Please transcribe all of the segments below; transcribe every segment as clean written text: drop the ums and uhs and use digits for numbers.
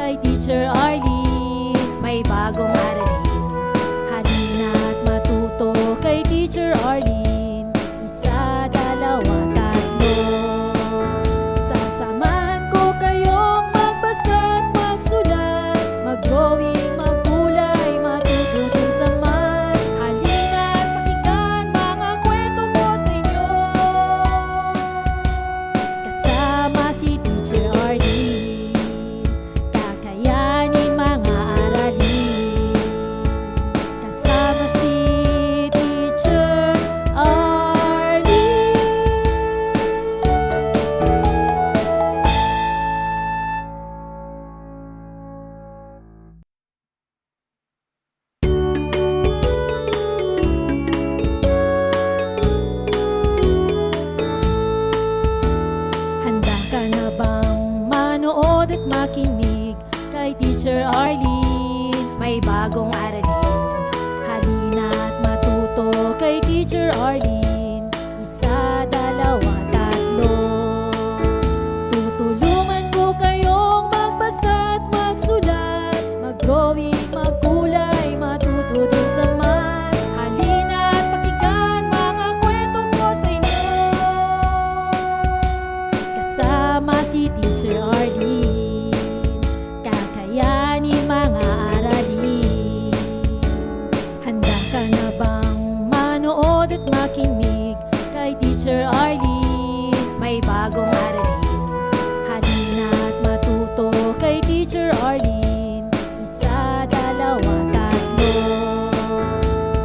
kay Teacher Arlene, may bagong aralin. Halina't matuto kay Teacher Arlene, isa, dalawa, tatlo. Sasamahan ko kayong magbasa at magsulat, mag-drawing, maggulay, matututin sa math. Halina't pakinggan mga kwento ko sa inyo, kasama si Teacher Arlene, kakayanin mga aralin. Kasama si Teacher Arlene. Handa ka na bang manood at makinig kay Teacher Arlene, may bagong aralin? Halina't matuto kay Teacher Arlene, isa, dalawa, tatlo. Tutulungan ko kayong magbasa at magsulat, mag-drawing, maggulay, matututin sa math. Halina't pakinggan mga kwento ko sa inyo, kasama si Teacher Arlene, kakayanin mga aralin. Handa ka na bang manood at makinig kay Teacher Arlene, may bagong aralin? Halina't matuto kay Teacher Arlene, isa, dalawa, tatlo.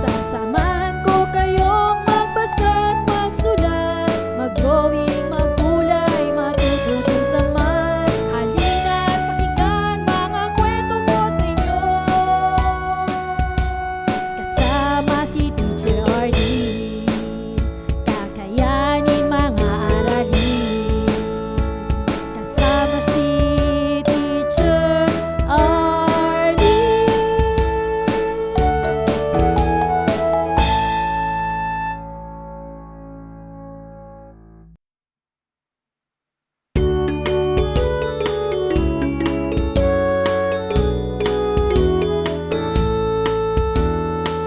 Sasamahan ko kayong magbasa at magsulat, mag-drawing, maggulay, matututin sa math. Halina't pakinggan mga kwento ko sa inyo, kasama si Teacher Arlene, kakayanin mga aralin. Kasama si Teacher Arlene.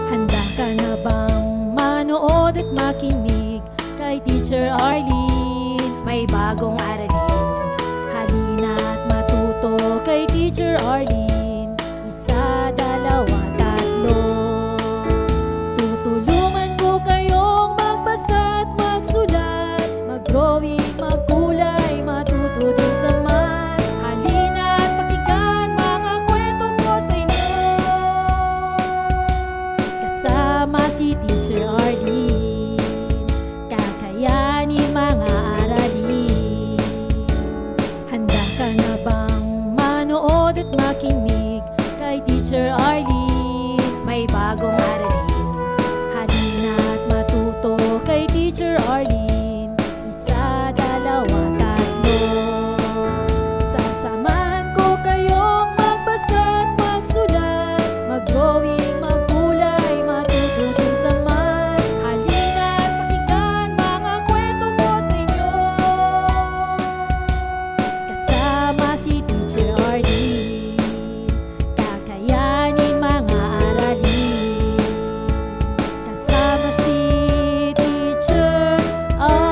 Handa ka na bang manood at makinig kay Teacher Arlene, may bagong aralin? Halina't matuto kay Teacher Arlene, isa, dalawa, tatlo. Tutulungan ko kayong magbasa at magsulat, mag-drawing, maggulay, matututin sa math. Halina't pakinggan mga kwento ko sa inyo, kasama si Teacher Arlene, kakayanin mga aralin. Handa ka na bang manood at makinig kay Teacher Arlene, may bagong aralin? Halina't matuto kay Teacher Arlene, isa, dalawa, tatlo. Sasamahan ko kayong magbasa at magsulat, mag-drawing, maggulay, matututin sa math. Halina't pakinggan mga kwento ko sa inyo, kasama si Teacher Arlene, kakayanin mga aralin. Kasama si Teacher Arlene.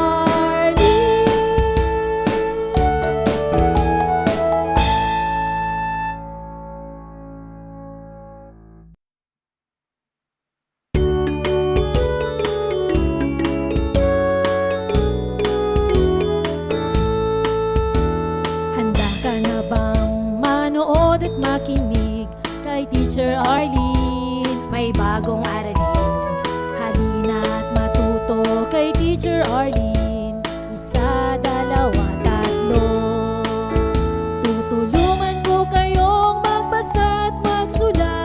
Handa ka na bang manood at makinig kay Teacher Arlene, may bagong aralin? Halina't matuto kay Teacher Arlene,